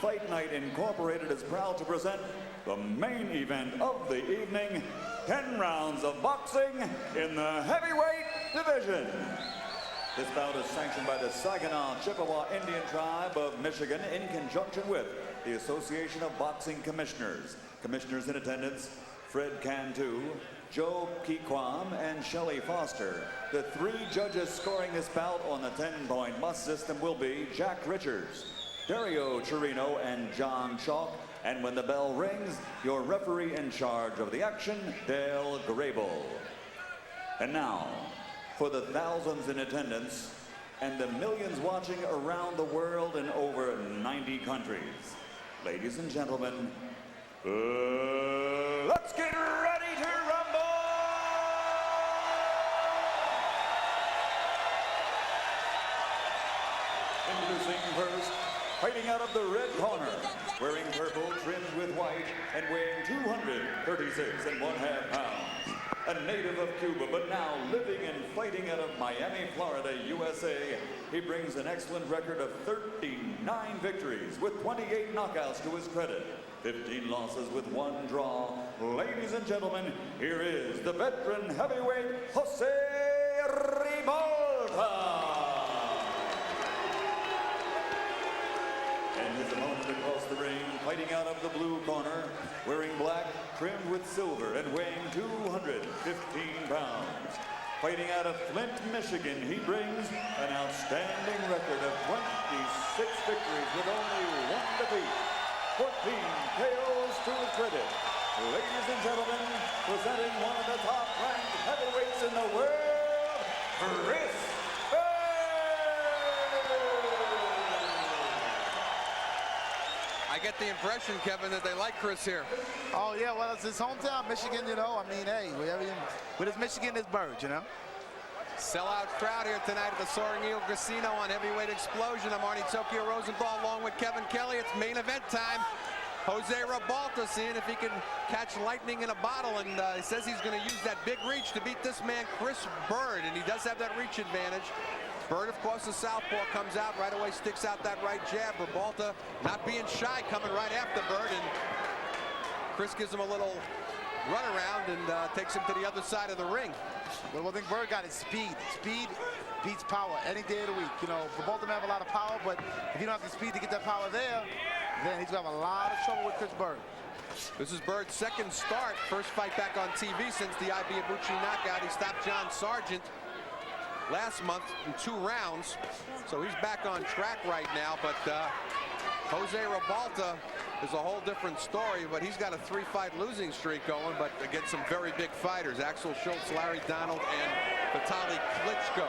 Fight Night Incorporated is proud to present the main event of the evening, 10 rounds of boxing in the heavyweight division. This bout is sanctioned by the Saginaw Chippewa Indian Tribe of Michigan in conjunction with the Association of Boxing Commissioners. Commissioners in attendance, Fred Cantu, Joe Kequam, and Shelley Foster. The 3 judges scoring this bout on the 10-point must system will be Jack Richards, Dario Chirino, and John Chalk. And when the bell rings, your referee in charge of the action, Dale Grable. And now, for the thousands in attendance and the millions watching around the world in over 90 countries, ladies and gentlemen, let's get ready to rumble! Introducing first, fighting out of the red corner, wearing purple trimmed with white and weighing 236.5 pounds. A native of Cuba, but now living and fighting out of Miami, Florida, USA. He brings an excellent record of 39 victories with 28 knockouts to his credit. 15 losses with 1 draw. Ladies and gentlemen, here is the veteran heavyweight, Jose Ribalta. And his opponent across the ring, fighting out of the blue corner, wearing black, trimmed with silver, and weighing 215 pounds. Fighting out of Flint, Michigan, he brings an outstanding record of 26 victories with only 1 defeat. 14 KOs to his credit. Ladies and gentlemen, presenting one of the top-ranked heavyweights in the world, Chris I get the impression, Kevin, that they like Chris here. Oh, yeah, well, it's his hometown, Michigan, you know. I mean, hey, with his Michigan, there's Byrd, you know. Sellout crowd here tonight at the Soaring Eagle Casino on Heavyweight Explosion. I'm Arnie Tokyo Rosenthal along with Kevin Kelly. It's main event time. Jose Ribalta seeing if he can catch lightning in a bottle, and he says he's going to use that big reach to beat this man, Chris Byrd, and he does have that reach advantage. Byrd, of course, the southpaw, comes out right away, sticks out that right jab. Ribalta not being shy, coming right after Byrd, and Chris gives him a little run around and takes him to the other side of the ring. Well, one thing Byrd got is speed. Speed beats power any day of the week. You know, Ribalta may have a lot of power, but if you don't have the speed to get that power there, then he's going to have a lot of trouble with Chris Byrd. This is Byrd's second start, first fight back on TV since the Ibushi knockout. He stopped John Sargent last month in 2 rounds, so he's back on track right now. But Jose Ribalta is a whole different story, but he's got a 3-fight losing streak going, but against some very big fighters, Axel Schultz, Larry Donald, and Vitaly Klitschko.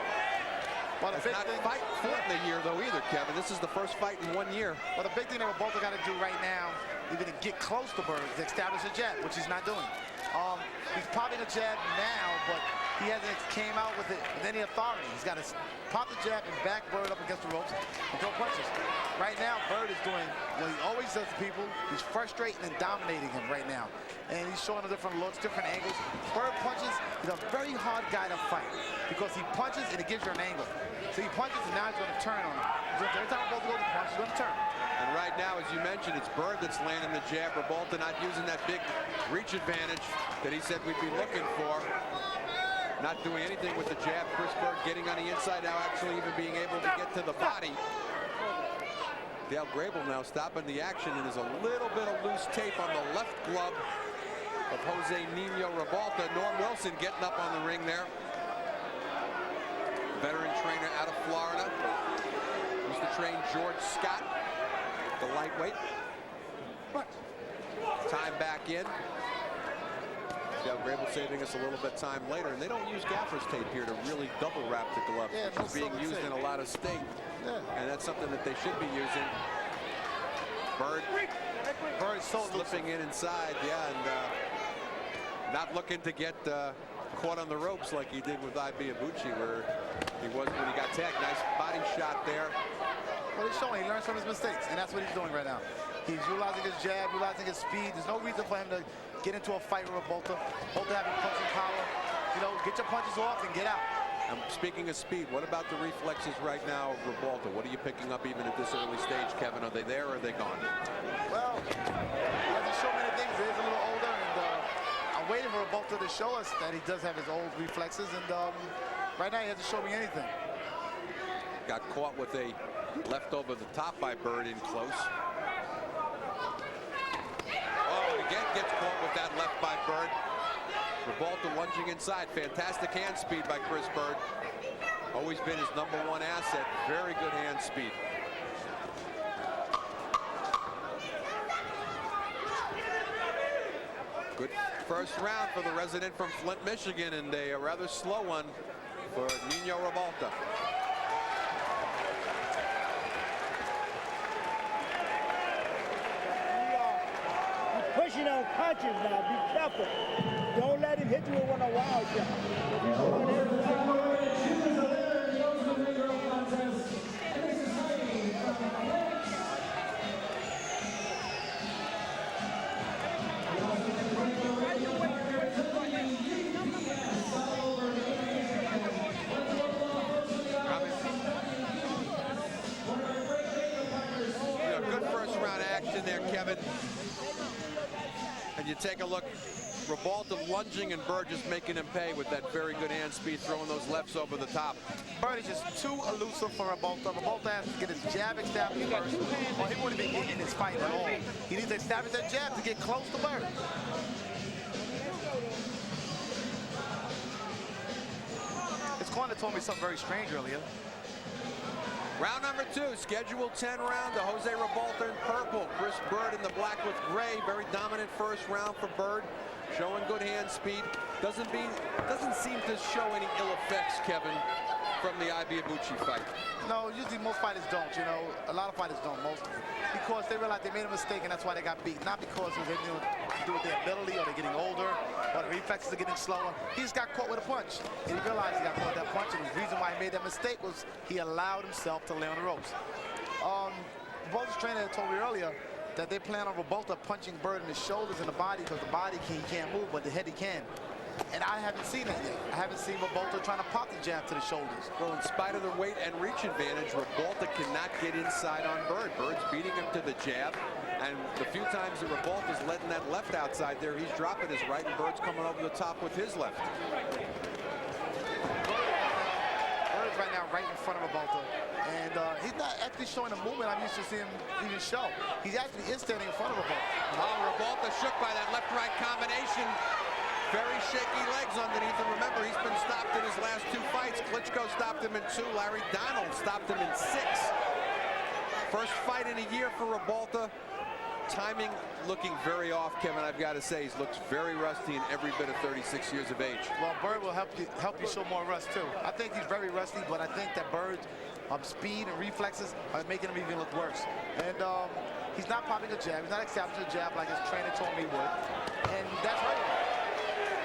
Well, the big not thing, fought in a year though either, Kevin. This is the first fight in 1 year. Well, the big thing that Ribalta got to do right now, even to get close to Byrd, is establish a jab, which he's not doing. He's popping a jab now, but he hasn't came out with it with any authority. He's got to pop the jab and back Byrd up against the ropes and throw punches. Right now, Byrd is doing what he always does to people. He's frustrating and dominating him right now. And he's showing him different looks, different angles. Byrd punches, he's a very hard guy to fight because he punches and it gives you an angle. So he punches and now he's going to turn on him. So every time Ribalta goes to punch, he's going to turn. And right now, as you mentioned, it's Byrd that's landing the jab. Ribalta not using that big reach advantage that he said we'd be looking for. Not doing anything with the jab. Chris Byrd getting on the inside now, actually even being able to get to the body. Dale Grable now stopping the action, and there's a little bit of loose tape on the left glove of Jose Nino Ribalta. Norm Wilson getting up on the ring there. Veteran trainer out of Florida. Used to train George Scott, the lightweight. Time back in. Dale Grable saving us a little bit time later, and they don't use gaffer's tape here to really double wrap the glove, which is being used in a lot of state, and that's something that they should be using. Byrd so slipping in inside, and not looking to get caught on the ropes like he did with Ibushi, where he was when he got tagged. Nice body shot there. Well, he's showing he learns from his mistakes, and that's what he's doing right now. He's utilizing his jab, utilizing his speed. There's no reason for him to get into a fight with Ribalta. Ribalta having punching power. You know, get your punches off and get out. And speaking of speed, what about the reflexes right now of Ribalta? What are you picking up even at this early stage, Kevin? Are they there or are they gone? Well, he hasn't shown many things. He is a little older, and I'm waiting for Ribalta to show us that he does have his old reflexes, and right now he hasn't shown me anything. Got caught with a left over the top by Byrd in close. Oh, and again gets caught with that left by Byrd. Ribalta lunging inside. Fantastic hand speed by Chris Byrd. Always been his #1 asset. Very good hand speed. Good first round for the resident from Flint, Michigan, and a rather slow one for Nino Ribalta. Pushing on punches now. Be careful. Don't let him hit you with one of wild shots. Good first round action there, Kevin. And you take a look, Ribalta lunging and Byrd just making him pay with that very good hand speed, throwing those lefts over the top. Byrd is just too elusive for Ribalta. Ribalta has to get his jab established first, or he wouldn't be in this fight at all. He needs to establish that jab to get close to Byrd. His corner told me something very strange earlier. Round number 2, scheduled 10 round. Jose Ribalta in purple, Chris Byrd in the black with gray. Very dominant first round for Byrd, showing good hand speed. Doesn't seem to show any ill effects, Kevin, from the Ibushi fight. No, usually most fighters don't, you know. A lot of fighters don't, most of them. Because they realize they made a mistake and that's why they got beat. Not because it was anything to do with their ability or they're getting older or the reflexes are getting slower. He just got caught with a punch. And he realized he got caught with that punch, and the reason why he made that mistake was he allowed himself to lay on the ropes. Ribalta's trainer told me earlier that they plan on Ribalta punching Byrd in his shoulders and the body, because the body he can't move, but the head he can. And I haven't seen it yet. I haven't seen Ribalta trying to pop the jab to the shoulders. Well, in spite of the weight and reach advantage, Ribalta cannot get inside on Byrd. Bird's beating him to the jab. And the few times that Ribalta's letting that left outside there, he's dropping his right, and Bird's coming over the top with his left. Bird's right now right in front of Ribalta. And he's not actually showing the movement I'm used to seeing him even show. He actually is standing in front of Ribalta. Oh, Ribalta shook by that left-right combination. Very shaky legs underneath, and remember, he's been stopped in his last 2 fights. Klitschko stopped him in 2. Larry Donald stopped him in 6. First fight in a year for Ribalta. Timing looking very off, Kevin. I've got to say, he looks very rusty and every bit of 36 years of age. Well, Byrd will help you show more rust too. I think he's very rusty, but I think that Bird's speed and reflexes are making him even look worse. And he's not popping a jab. He's not establishing a jab like his trainer told me he would. And that's right.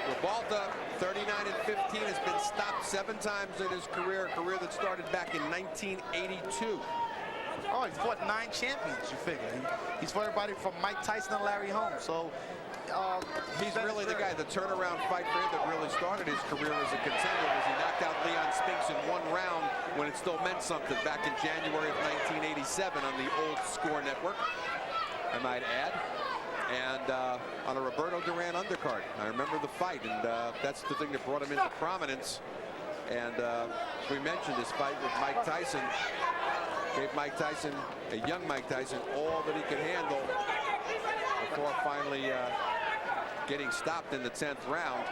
Ribalta, 39-15, has been stopped 7 times in his career, a career that started back in 1982. Oh, he's fought 9 champions, you figure. He's fought everybody from Mike Tyson and Larry Holmes. So he's really the guy. The turnaround fight for him that really started his career as a contender was he knocked out Leon Spinks in 1 round when it still meant something back in January of 1987 on the old Score Network, I might add. And on a Roberto Duran undercard. I remember the fight, and that's the thing that brought him into prominence. And as we mentioned, his fight with Mike Tyson gave Mike Tyson, a young Mike Tyson, all that he could handle before finally getting stopped in the 10th round.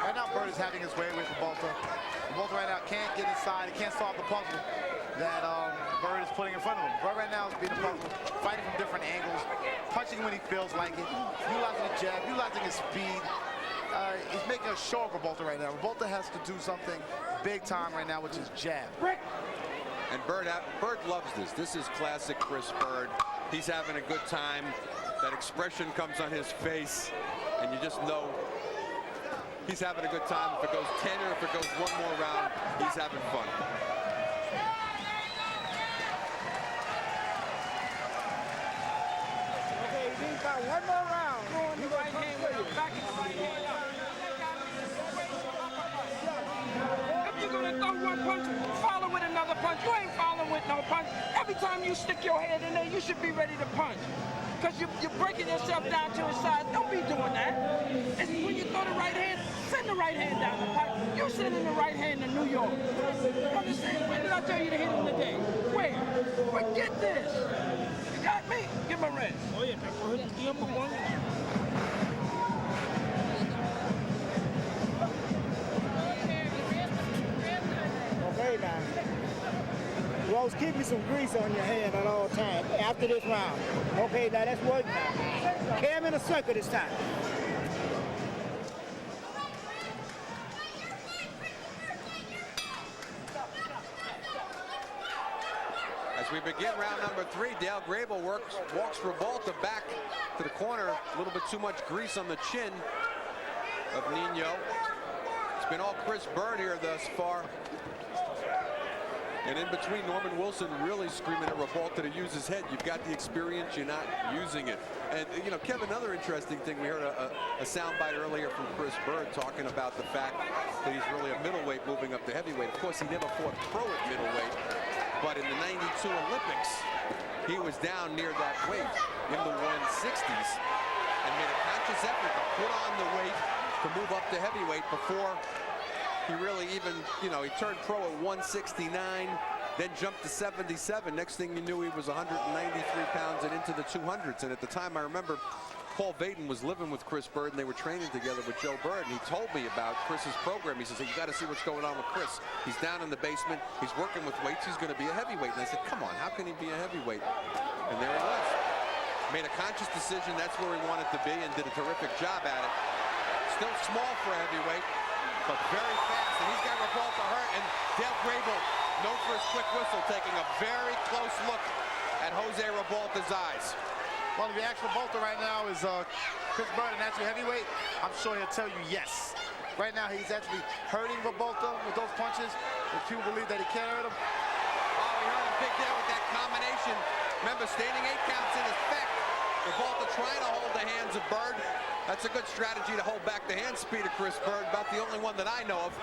Right now, Byrd is having his way with Ribalta. Ribalta right now can't get inside. He can't solve the puzzle that Byrd is putting in front of him. Byrd right now is being a puzzle, fighting from different angles, punching when he feels like it, utilizing the jab, utilizing his speed. He's making a show of Ribalta right now. Ribalta has to do something big time right now, which is jab. And Byrd loves this. This is classic Chris Byrd. He's having a good time. That expression comes on his face, and you just know he's having a good time. If it goes 10 or if it goes 1 more round, he's having fun. Okay, he's got 1 more round. Throwing the right hand with the back of the right hand. punch, follow with another punch. You ain't following with no punch. Every time you stick your head in there, you should be ready to punch. Because you're breaking yourself down to the side. Don't be doing that. It's when you throw the right hand, send the right hand down the pipe. You're sending the right hand to New York. You understand? When did I tell you to hit him today? Where? Forget this. You got me? Give my rest. Oh, yeah. Okay, now. Rose, keep me some grease on your hand at all times after this round. Okay, now that's working now. Carry him in a circle this time. As we begin round number 3, Dale Grable walks Ribalta back to the corner. A little bit too much grease on the chin of Nino. It's been all Chris Byrd here thus far. And in between, Norman Wilson really screaming at Ribalta to use his head. You've got the experience, you're not using it. And, you know, Kevin, another interesting thing, we heard a soundbite earlier from Chris Byrd talking about the fact that he's really a middleweight moving up to heavyweight. Of course, he never fought pro at middleweight, but in the '92 Olympics, he was down near that weight in the 160s and made a conscious effort to put on the weight to move up to heavyweight before he really even, you know, he turned pro at 169, then jumped to 77. Next thing you knew, he was 193 pounds and into the 200s. And at the time, I remember Paul Vaden was living with Chris Byrd, and they were training together with Joe Byrd. And he told me about Chris's program. He says, hey, you got to see what's going on with Chris. He's down in the basement. He's working with weights. He's going to be a heavyweight. And I said, come on, how can he be a heavyweight? And there he was. Made a conscious decision. That's where he wanted to be and did a terrific job at it. Still small for a heavyweight, but very fast, and he's got Ribalta hurt, and Dale Grable, known for his quick whistle, taking a very close look at Jose Ribalta's eyes. Well, if you ask Ribalta right now, is Chris Byrd an actual heavyweight? I'm sure he'll tell you yes. Right now, he's actually hurting Ribalta with those punches. If people believe that he can't hurt him. Oh, he hurt him big there with that combination. Remember, standing 8 counts in effect. Ribalta trying to hold the hands of Byrd. That's a good strategy to hold back the hand speed of Chris Byrd, about the only one that I know of.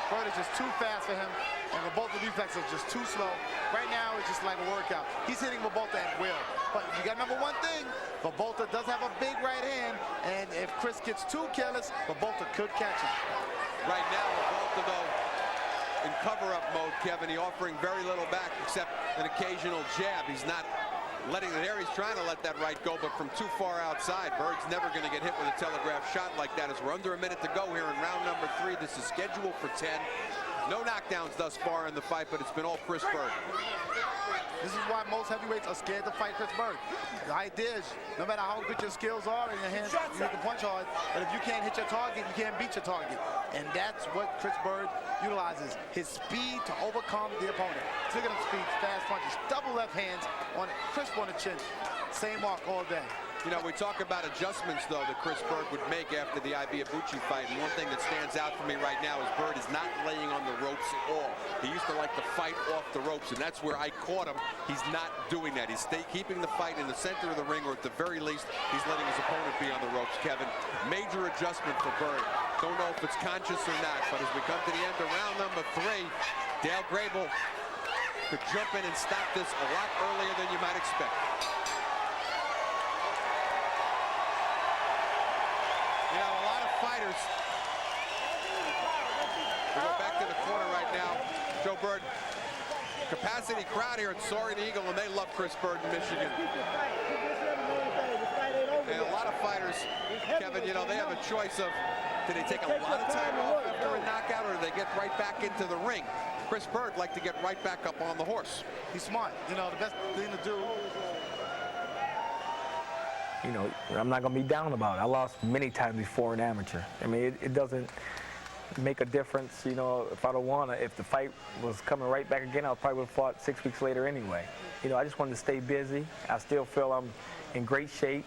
Byrd is just too fast for him, and Ribalta's reflexes are just too slow. Right now, it's just like a workout. He's hitting Ribalta at will. But you got to remember one thing, Ribalta does have a big right hand, and if Chris gets too careless, Ribalta could catch him. Right now, Ribalta, though, in cover-up mode, Kevin, he offering very little back except an occasional jab. He's not letting it there. He's trying to let that right go, but from too far outside. Byrd's never going to get hit with a telegraph shot like that, as we're under a minute to go here in round number 3. This is scheduled for 10. No knockdowns thus far in the fight, but it's been all Chris Byrd. This is why most heavyweights are scared to fight Chris Byrd. The idea is, no matter how good your skills are in your hands, you hit the punch hard, but if you can't hit your target, you can't beat your target. And that's what Chris Byrd utilizes, his speed to overcome the opponent. Look at him speed, fast punches, double left hands on it, crisp on the chin. Same mark all day. You know, we talk about adjustments, though, that Chris Byrd would make after the Ibeabuchi fight. And one thing that stands out for me right now is Byrd is not laying on the ropes at all. He used to like to fight off the ropes, and that's where I caught him. He's not doing that. He's keeping the fight in the center of the ring, or at the very least, he's letting his opponent be on the ropes, Kevin. Major adjustment for Byrd. Don't know if it's conscious or not, but as we come to the end of round number 3, Dale Grable could jump in and stop this a lot earlier than you might expect. You know, a lot of fighters. We go back to the corner right now. Joe Byrd, capacity crowd here at Soaring Eagle, and they love Chris Byrd in Michigan. And a lot of fighters, Kevin, you know, they have a choice of, do they take a lot of time off after a knockout, or do they get right back into the ring? Chris Byrd like to get right back up on the horse. He's smart. You know, the best thing to do. You know, I'm not going to be down about it. I lost many times before an amateur. I mean, it doesn't make a difference, you know, if I don't want to. If the fight was coming right back again, I probably would have fought 6 weeks later anyway. You know, I just wanted to stay busy. I still feel I'm in great shape.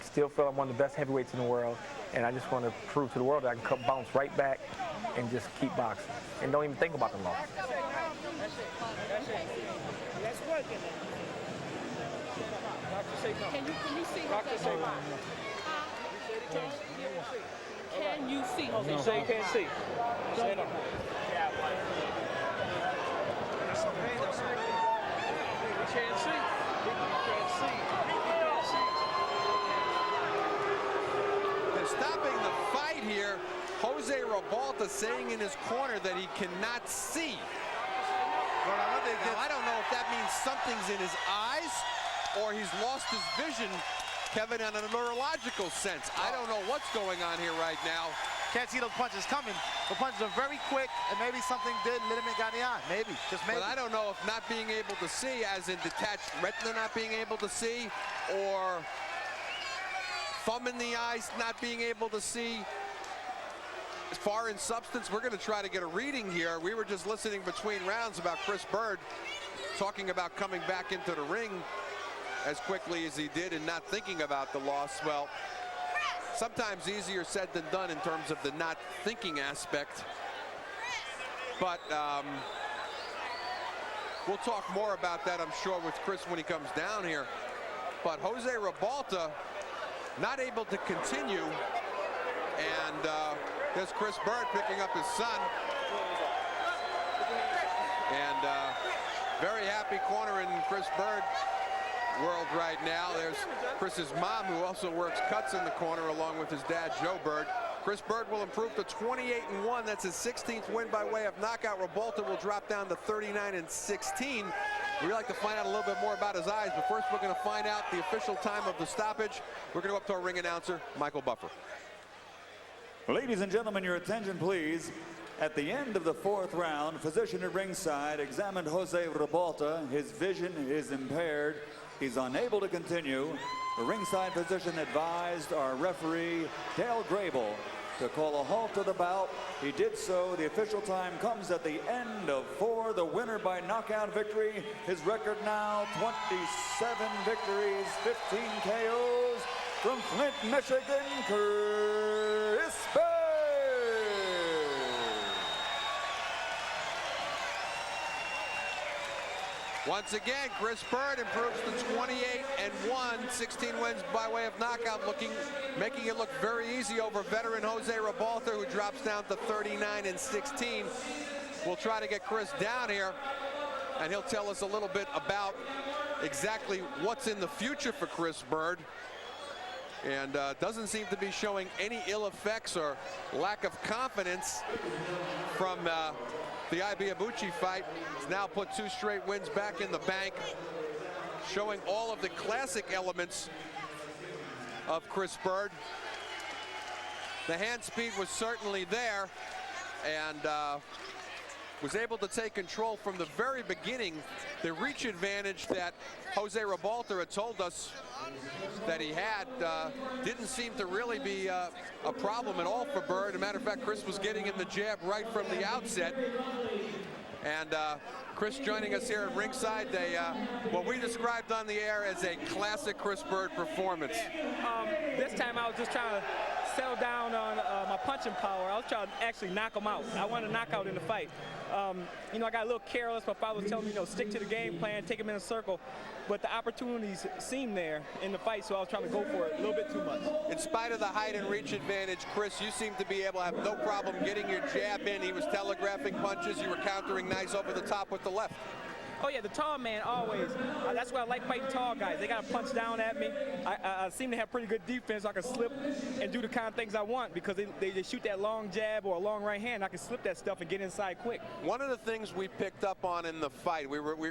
Still feel I'm one of the best heavyweights in the world. And I just want to prove to the world that I can come bounce right back and just keep boxing. And don't even think about the loss. Let's work it. Can you see Jose? Can you see Jose? Say you can't see. Say no. can't see. We can't see. We can't see. They're stopping the fight here. Jose Ribalta saying in his corner that he cannot see. Now, I don't know if that means something's in his eyes or he's lost his vision, Kevin, in a neurological sense. I don't know what's going on here right now. Can't see those punches coming. The punches are very quick, and maybe something did Lindemann got in the eye. Maybe, just maybe. But I don't know if not being able to see, as in detached retina not being able to see, or thumb in the eyes not being able to see. As far in substance, we're going to try to get a reading here. We were just listening between rounds about Chris Byrd talking about coming back into the ring as quickly as he did and not thinking about the loss. Well, sometimes easier said than done in terms of the not thinking aspect. But we'll talk more about that, I'm sure, with Chris when he comes down here. But Jose Ribalta not able to continue, and there's Chris Byrd picking up his son. And very happy corner in Chris Byrd world right now. There's Chris's mom, who also works cuts in the corner along with his dad, Joe Byrd. Chris Byrd will improve to 28-1. That's his 16th win by way of knockout. Ribalta will drop down to 39-16. We'd like to find out a little bit more about his eyes, but first we're going to find out the official time of the stoppage. We're going to go up to our ring announcer, Michael Buffer. Ladies and gentlemen, your attention please. At the end of the fourth round, physician at ringside examined Jose Ribalta. His vision is impaired. He's unable to continue. The ringside physician advised our referee, Dale Grable, to call a halt to the bout. He did so. The official time comes at the end of 4. The winner by knockout victory. His record now 27 victories, 15 KOs. From Flint, Michigan, Chris Byrd. Once again, Chris Byrd improves to 28-1, 16 wins by way of knockout, making it look very easy over veteran Jose Ribalta, who drops down to 39-16. We'll try to get Chris down here, and he'll tell us a little bit about exactly what's in the future for Chris Byrd. And doesn't seem to be showing any ill effects or lack of confidence from the Ibeabuchi fight. He's now put 2 straight wins back in the bank, showing all of the classic elements of Chris Byrd. The hand speed was certainly there, and was able to take control from the very beginning. The reach advantage that Jose Ribalta had told us that he had didn't seem to really be a problem at all for Byrd. As a matter of fact, Chris was getting in the jab right from the outset. And Chris joining us here at ringside, what we described on the air as a classic Chris Byrd performance. This time I was just trying to settle down on my punching power. I was trying to actually knock him out. I wanted to knock out in the fight. You know, I got a little careless. My father was telling me, you know, stick to the game plan, take him in a circle. But the opportunities seemed there in the fight, so I was trying to go for it a little bit too much. In spite of the height and reach advantage, Chris, you seem to be able to have no problem getting your jab in. He was telegraphing punches. You were countering nice over the top with the left. Oh, yeah, the tall man always. That's why I like fighting tall guys. They got to punch down at me. I seem to have pretty good defense. So I can slip and do the kind of things I want because they shoot that long jab or a long right hand. I can slip that stuff and get inside quick. One of the things we picked up on in the fight,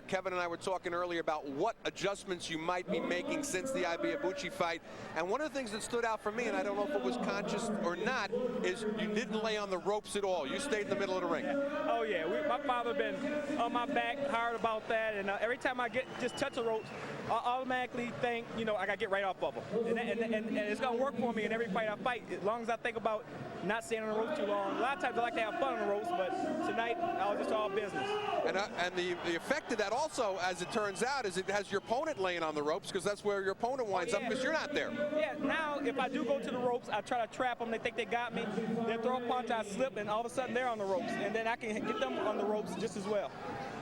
Kevin and I were talking earlier about what adjustments you might be making since the Ibeabuchi fight. And one of the things that stood out for me, and I don't know if it was conscious or not, is you didn't lay on the ropes at all. You stayed in the middle of the ring. Oh, yeah. My father been on my back hard about that, and every time I just touch the ropes, I automatically think, you know, I got to get right off of them. And it's going to work for me in every fight I fight, as long as I think about not staying on the ropes too long. A lot of times I like to have fun on the ropes, but tonight I was just all business. And the effect of that also, as it turns out, is it has your opponent laying on the ropes, because that's where your opponent winds up, because you're not there. Yeah, now if I do go to the ropes, I try to trap them. They think they got me. They throw a punch, I slip, and all of a sudden they're on the ropes. And then I can get them on the ropes just as well.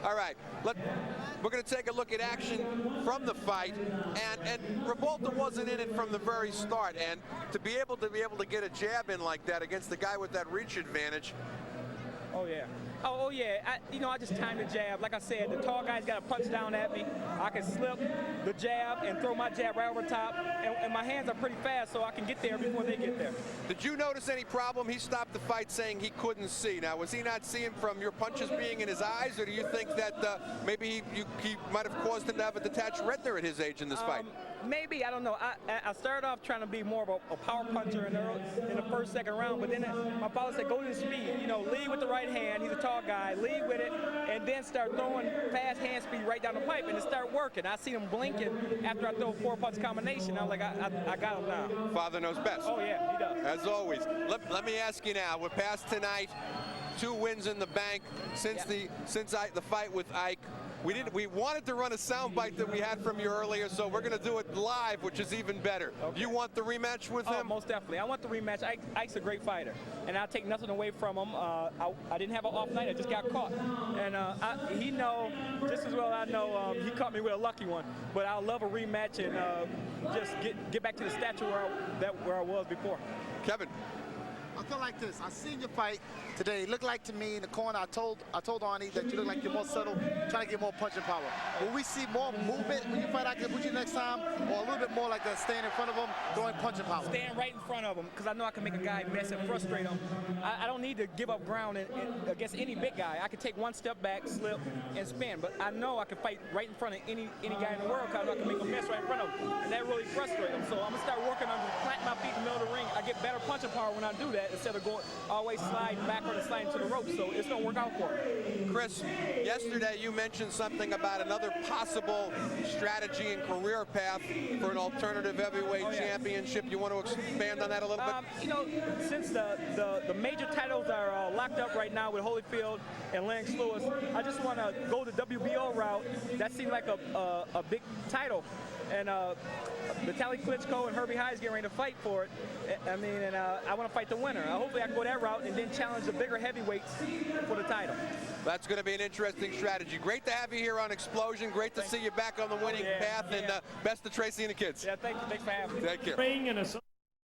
All right, we're going to take a look at action from the fight, and Ribalta wasn't in it from the very start, and to be able to get a jab in like that against the guy with that reach advantage. Oh yeah, Oh yeah, I just time the jab. Like I said, the tall guy's got to punch down at me. I can slip the jab and throw my jab right over top, and my hands are pretty fast, so I can get there before they get there. Did you notice any problem? He stopped the fight saying he couldn't see. Now, was he not seeing from your punches being in his eyes, or do you think that maybe he might have caused him to have a detached retina at his age in this fight? Maybe, I don't know. I started off trying to be more of a power puncher in the first, second round, but then my father said, go to the speed. Lead with the right hand. He's a tall guy. Lead with it, and then start throwing fast hand speed right down the pipe, and it start working. I see him blinking after I throw a 4-punch combination. I'm like, I got him now. Father knows best. Oh, yeah, he does. As always. Let me ask you now. We're past tonight. 2 wins in the bank since the fight with Ike. We wanted to run a soundbite that we had from you earlier, so we're going to do it live, which is even better. Okay. You want the rematch with him? Most definitely. I want the rematch. Ike's a great fighter, and I'll take nothing away from him. I didn't have an off night. I just got caught. And he know just as well I know he caught me with a lucky one. But I'll love a rematch and just get back to the stature where I was before. Kevin. I feel like this. I seen your fight today. It looked like to me in the corner, I told Arnie that you look like you're more subtle, trying to get more punching power. Will we see more movement when you fight Akabuchi next time, or a little bit more like that, staying in front of him, throwing punching power? Staying right in front of him, because I know I can make a guy mess and frustrate him. I don't need to give up ground against any big guy. I can take one step back, slip, and spin. But I know I can fight right in front of any guy in the world, because I know I can make a mess right in front of him. And that really frustrates him. So I'm going to start working on planting my feet in the middle of the ring. I get better punching power when I do that, instead of going always sliding backward and sliding to the rope. So it's going to work out for me. Chris, yesterday you mentioned something about another possible strategy and career path for an alternative heavyweight championship. You want to expand on that a little bit? Since the major titles are locked up right now with Holyfield and Lennox Lewis, I just want to go the WBO route. That seemed like a big title. And Vitaly Klitschko and Herbie Hines getting ready to fight for it. I want to fight the winner. Hopefully I can go that route and then challenge the bigger heavyweights for the title. That's going to be an interesting strategy. Great to have you here on Explosion. Great to see you back on the winning path. And best to Tracy and the kids. Yeah, thanks for having me. Take care.